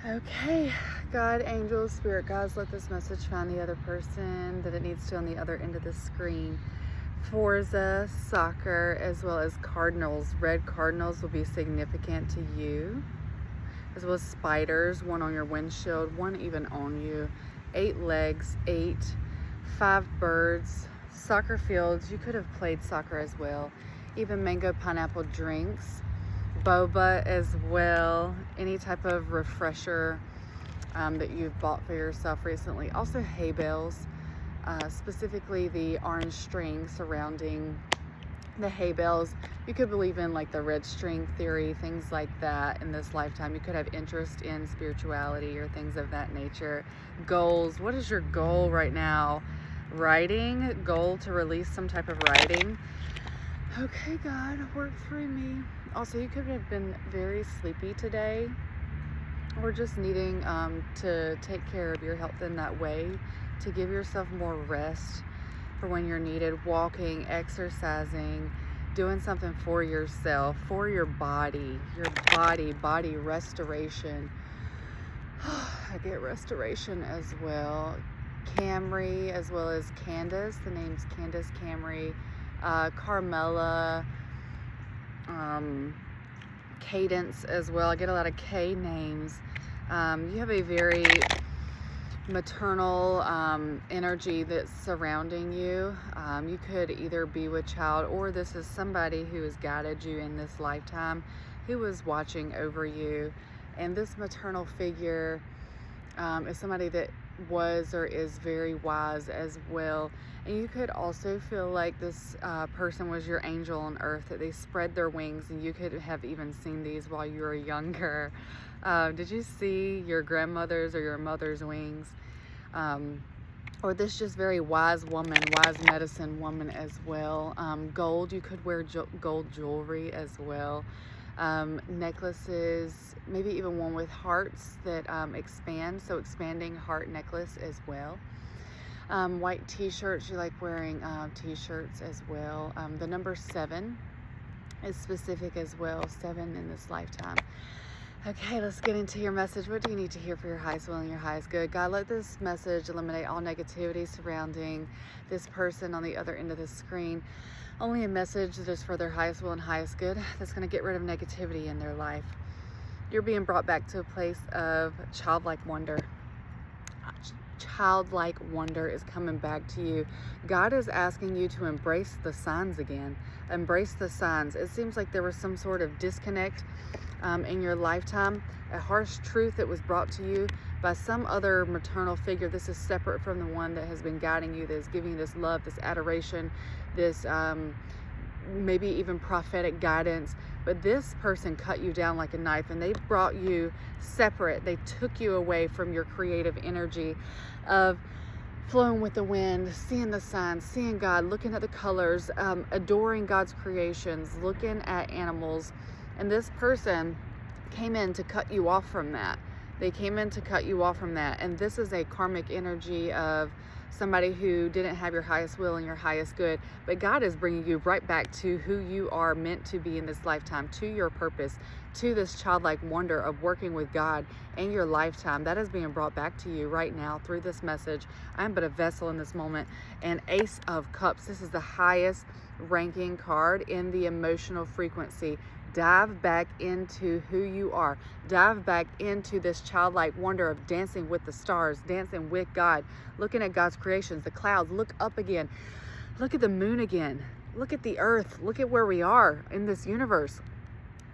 Okay, God, angels, spirit guides, let this message find the other person that it needs to on the other end of the screen. Forza, soccer, as well as cardinals. Red cardinals will be significant to you, as well as spiders, one on your windshield, one even on you. 8 legs, 8, 5 birds, soccer fields. You could have played soccer as well. Even mango pineapple drinks, boba as well, any type of refresher that you've bought for yourself recently. Also hay bales, specifically the orange string surrounding the hay bales. You could believe in like the red string theory, things like that in this lifetime. You could have interest in spirituality or things of that nature. Goals, what is your goal right now? Writing, goal to release some type of writing. Okay, God, work through me. Also, you could have been very sleepy today, or just needing to take care of your health in that way, to give yourself more rest for when you're needed. Walking, exercising, doing something for yourself, for your body restoration. I get restoration as well. Camry, as well as Candace. The name's Candace Camry. Carmela, Cadence as well. I get a lot of K names. You have a very maternal energy that's surrounding you. You could either be with child, or this is somebody who has guided you in this lifetime, who was watching over you. And this maternal figure is somebody that was or is very wise as well. And you could also feel like this person was your angel on earth, that they spread their wings, and you could have even seen these while you were younger. Did you see your grandmother's or your mother's wings? Or this just very wise woman, wise medicine woman as well. Gold, you could wear gold jewelry as well. Necklaces, maybe even one with hearts that expand, so expanding heart necklace as well. White t-shirts, you like wearing t-shirts as well. The number 7 is specific as well, 7 in this lifetime. Okay, let's get into your message. What do you need to hear for your highest will and your highest good? God, let this message eliminate all negativity surrounding this person on the other end of the screen. Only a message that is for their highest will and highest good, that's going to get rid of negativity in their life. You're being brought back to a place of childlike wonder. Childlike wonder is coming back to you. God is asking you to embrace the signs again. Embrace the signs. It seems like there was some sort of disconnect in your lifetime, a harsh truth that was brought to you by some other maternal figure. This is separate from the one that has been guiding you, that is giving you this love, this adoration, this maybe even prophetic guidance. But this person cut you down like a knife, and they brought you separate. They took you away from your creative energy of flowing with the wind, seeing the signs, seeing God, looking at the colors, adoring God's creations, looking at animals. And this person came in to cut you off from that. They came in to cut you off from that. And this is a karmic energy of somebody who didn't have your highest will and your highest good. But God is bringing you right back to who you are meant to be in this lifetime, to your purpose, to this childlike wonder of working with God in your lifetime. That is being brought back to you right now through this message. I'm but a vessel in this moment. And Ace of Cups, this is the highest ranking card in the emotional frequency. Dive back into who you are. Dive back into this childlike wonder of dancing with the stars, dancing with God, looking at God's creations, the clouds. Look up again. Look at the moon again. Look at the earth. Look at where we are in this universe.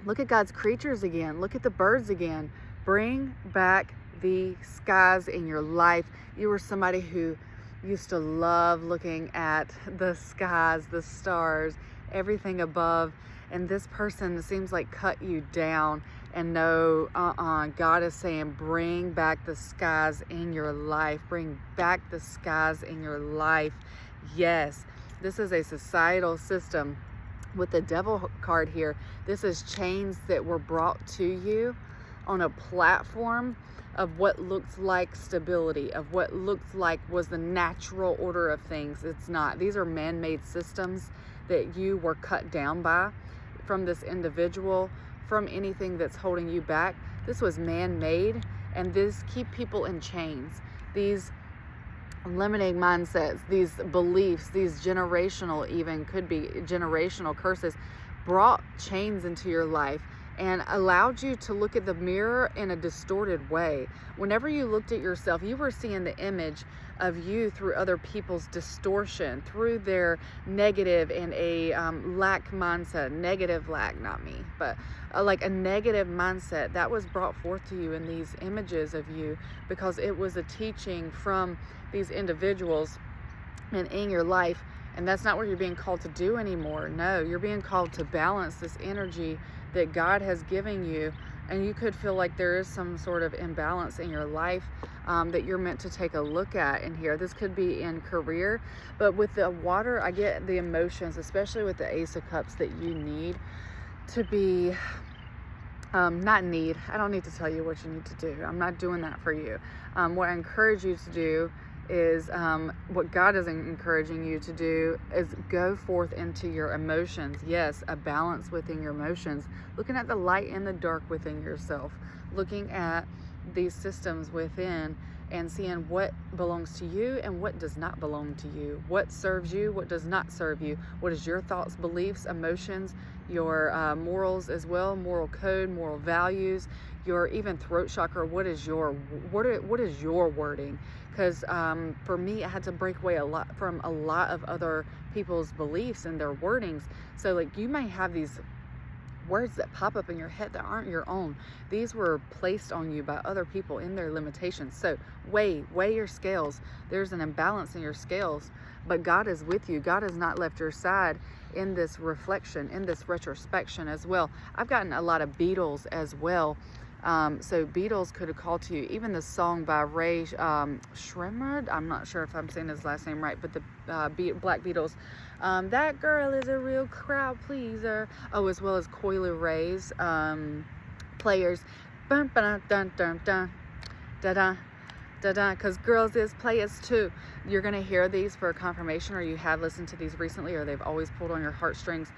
Look at God's creatures again. Look at the birds again. Bring back the skies in your life. You were somebody who used to love looking at the skies, the stars, everything above. And this person seems like cut you down. And no, God is saying, bring back the skies in your life. Bring back the skies in your life. Yes, this is a societal system with the devil card here. This is chains that were brought to you on a platform of what looks like stability, of what looks like was the natural order of things. It's not. These are man-made systems that you were cut down by from this individual, from anything that's holding you back. This was man-made, and this keep people in chains. These limiting mindsets, these beliefs, these generational, even could be generational curses, brought chains into your life and allowed you to look at the mirror in a distorted way. Whenever you looked at yourself, you were seeing the image of you through other people's distortion, through their negative and a lack mindset, negative lack, not me, but like a negative mindset that was brought forth to you in these images of you, because it was a teaching from these individuals and in your life. And that's not what you're being called to do anymore. No, you're being called to balance this energy that God has given you. And you could feel like there is some sort of imbalance in your life that you're meant to take a look at in here. This could be in career, but with the water, I get the emotions, especially with the Ace of Cups, that you need to be, not need, I don't need to tell you what you need to do. I'm not doing that for you. What I encourage you to do is what God is encouraging you to do is go forth into your emotions. Yes, a balance within your emotions, looking at the light and the dark within yourself, looking at these systems within and seeing what belongs to you and what does not belong to you, what serves you, what does not serve you, what is your thoughts, beliefs, emotions, your morals as well, moral code, moral values, your even throat chakra. What is your wording? Because for me, I had to break away a lot from a lot of other people's beliefs and their wordings. So like you may have these words that pop up in your head that aren't your own. These were placed on you by other people in their limitations. So weigh your scales. There's an imbalance in your scales, but God is with you. God has not left your side in this reflection, in this retrospection as well. I've gotten a lot of Beatles as well. So Beatles could have called to you. Even the song by Ray Shremmerd, I'm not sure if I'm saying his last name right, but the Black Beatles, that girl is a real crowd pleaser. Oh, as well as Coily Ray's Players. Dun, dun, dun, dun, dun, da da da da. Because girls is players too. You're gonna hear these for confirmation, or you have listened to these recently, or they've always pulled on your heartstrings.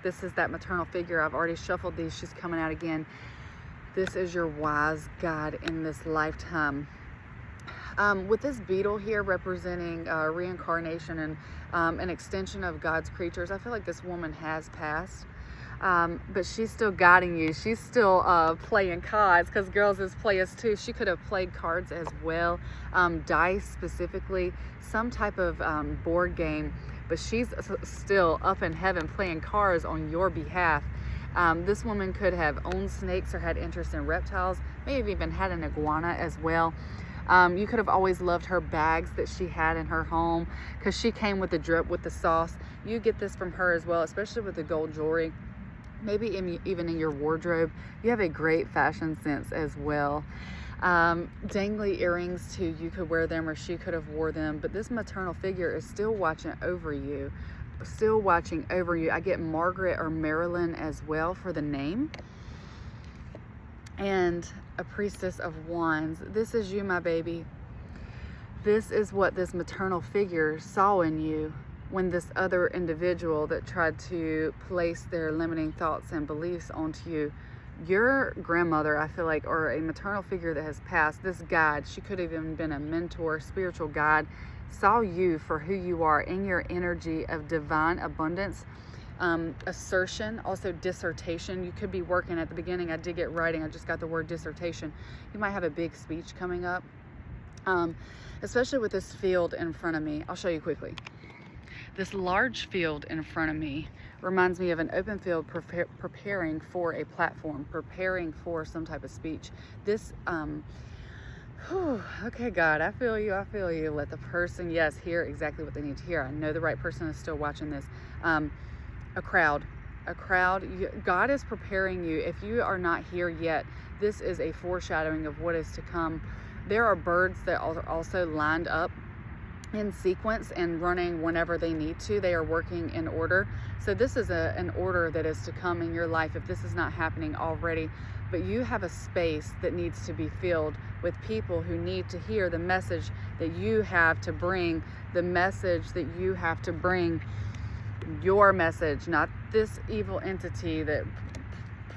This is that maternal figure. I've already shuffled these. She's coming out again. This is your wise guide in this lifetime. With this beetle here representing reincarnation and an extension of God's creatures, I feel like this woman has passed, but she's still guiding you. She's still playing cards, because girls is players too. She could have played cards as well, dice specifically, some type of board game, but she's still up in heaven playing cards on your behalf. This woman could have owned snakes or had interest in reptiles, may have even had an iguana as well. You could have always loved her bags that she had in her home, because she came with the drip, with the sauce. You get this from her as well, especially with the gold jewelry, maybe even in your wardrobe. You have a great fashion sense as well. Dangly earrings too, you could wear them, or she could have wore them, but this maternal figure is still watching over you. Still watching over you. I get Margaret or Marilyn as well for the name. And a Priestess of Wands. This is you, my baby. This is what this maternal figure saw in you when this other individual that tried to place their limiting thoughts and beliefs onto you. Your grandmother, I feel like, or a maternal figure that has passed, this guide, she could have even been a mentor, spiritual guide, saw you for who you are in your energy of divine abundance, assertion, also dissertation. You could be working at the beginning. I did get writing. I just got the word dissertation. You might have a big speech coming up, especially with this field in front of me. I'll show you quickly. This large field in front of me reminds me of an open field preparing for a platform, preparing for some type of speech. This, okay, God, I feel you. Let the person, yes, hear exactly what they need to hear. I know the right person is still watching this. A crowd. God is preparing you. If you are not here yet, this is a foreshadowing of what is to come. There are birds that are also lined up in sequence and running whenever they need to. They are working in order. So this is an order that is to come in your life if this is not happening already. But you have a space that needs to be filled with people who need to hear the message that you have to bring, the message that you have to bring, your message, not this evil entity that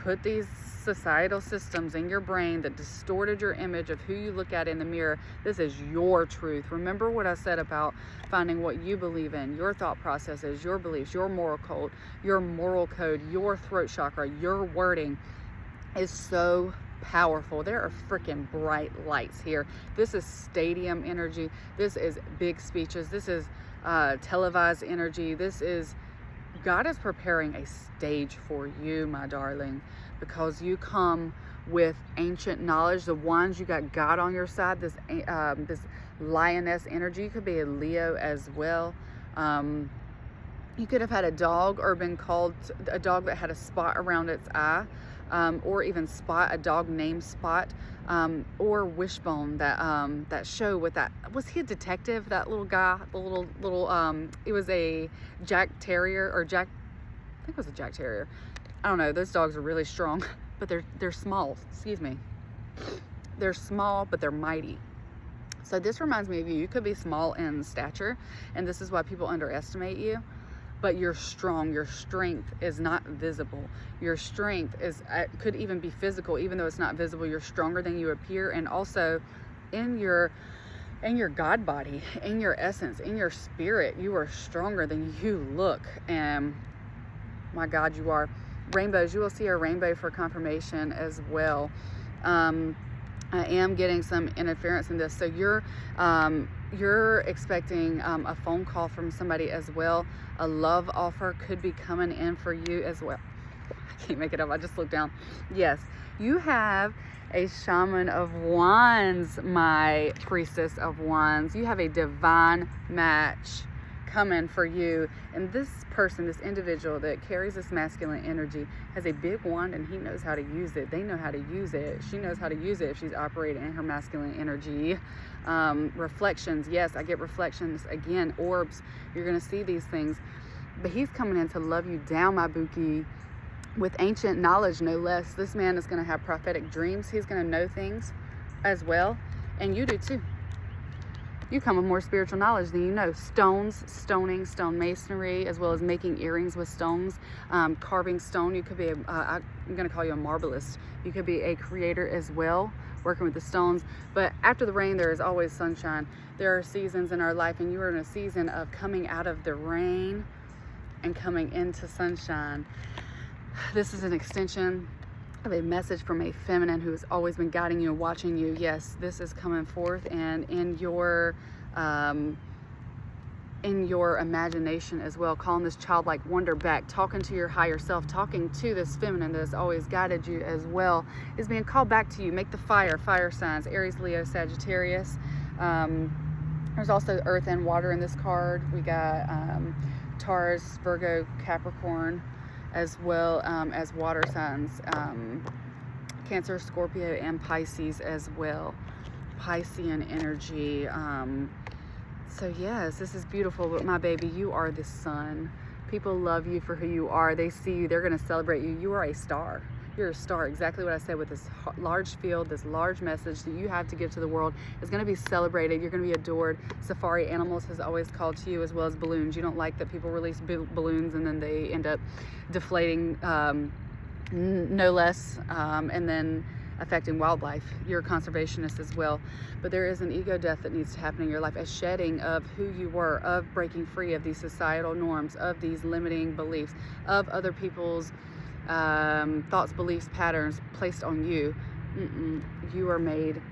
put these societal systems in your brain that distorted your image of who you look at in the mirror. This is your truth. Remember what I said about finding what you believe in, your thought processes, your beliefs, your moral code, your throat chakra, your wording is so powerful. There are freaking bright lights here. This is stadium energy. This is big speeches. This is televised energy. This is God is preparing a stage for you, my darling, because you come with ancient knowledge. The ones you got God on your side. This lioness energy. You could be a Leo as well. You could have had a dog or been called a dog that had a spot around its eye. Or even Spot, a dog named Spot, or Wishbone, that show with that, was he a detective, that little guy, the little it was a Jack Terrier, or I think it was a Jack Terrier. I don't know, those dogs are really strong, but they're small, excuse me. They're small, but they're mighty. So this reminds me of you. You could be small in stature, and this is why people underestimate you. But you're strong. Your strength is not visible. Your strength could even be physical, even though it's not visible. You're stronger than you appear, and also in your God body, in your essence, in your spirit, you are stronger than you look. And my God, you are. Rainbows. You will see a rainbow for confirmation as well. I am getting some interference in this, so you're expecting a phone call from somebody as well. A love offer could be coming in for you as well. I can't make it up. I just looked down. Yes, you have a shaman of wands, my priestess of wands. You have a divine match coming for you. And this person, this individual that carries this masculine energy, has a big wand, and he knows how to use it. They know how to use it. She knows how to use it if she's operating in her masculine energy. Reflections. Yes, I get reflections. Again, orbs. You're going to see these things. But he's coming in to love you down, my Buki, with ancient knowledge, no less. This man is going to have prophetic dreams. He's going to know things as well. And you do too. You come with more spiritual knowledge than you know. Stones, stoning, stone masonry, as well as making earrings with stones, carving stone. You could be, I'm going to call you a marbalist. You could be a creator as well, working with the stones. But after the rain, there is always sunshine. There are seasons in our life, and you are in a season of coming out of the rain and coming into sunshine. This is an extension of a message from a feminine who has always been guiding you and watching you. Yes, this is coming forth, and in your imagination as well, calling this childlike wonder back, talking to your higher self, talking to this feminine that has always guided you as well, is being called back to you. Make the fire signs, Aries, Leo, Sagittarius. There's also earth and water in this card. We got Taurus, Virgo, Capricorn, as well as water signs, Cancer, Scorpio, and Pisces as well. Piscean energy. So yes, this is beautiful. But my baby, you are the sun. People love you for who you are. They see you. They're going to celebrate you. You are a star. You're a star. Exactly what I said, with this large field, this large message that you have to give to the world is going to be celebrated. You're going to be adored. Safari Animals has always called to you, as well as balloons. You don't like that people release balloons and then they end up deflating, no less, and then affecting wildlife. You're a conservationist as well. But there is an ego death that needs to happen in your life, a shedding of who you were, of breaking free of these societal norms, of these limiting beliefs, of other people's thoughts, beliefs, patterns placed on you. You are made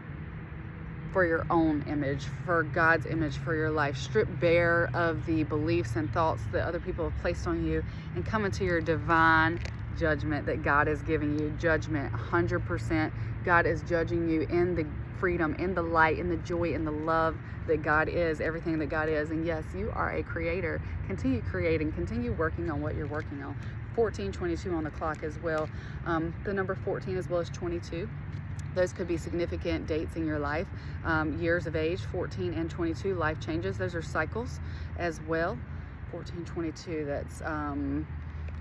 for your own image, for God's image for your life. Strip bare of the beliefs and thoughts that other people have placed on you, and come into your divine judgment that God is giving you. Judgment, 100%. God is judging you in the freedom, in the light, in the joy, in the love that God is, everything that God is. And yes, you are a creator. Continue creating, continue working on what you're working on. 1422 on the clock as well. The number 14 as well as 22. Those could be significant dates in your life. Years of age, 14 and 22, life changes. Those are cycles as well. 14, 22, that's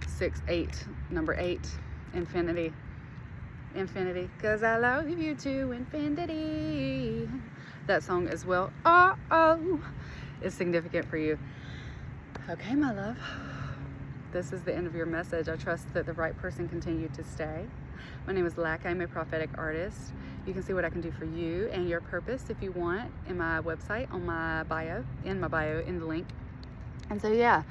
6, 8, number 8, infinity. Infinity, cause I love you to infinity. That song as well, is significant for you. Okay, my love. This is the end of your message. I trust that the right person continued to stay. My name is Lack. I'm a prophetic artist. You can see what I can do for you and your purpose if you want in my website, on my bio, in the link. And so, yeah,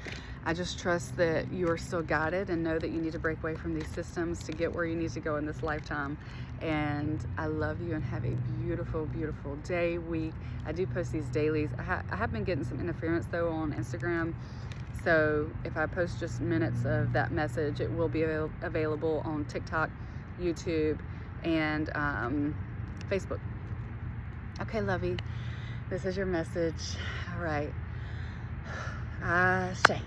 I just trust that you are still guided and know that you need to break away from these systems to get where you need to go in this lifetime. And I love you, and have a beautiful, beautiful day, week. I do post these dailies. I have been getting some interference though on Instagram. So if I post just minutes of that message, it will be available on TikTok, YouTube, and Facebook. Okay, lovey, this is your message. All right. Ashe.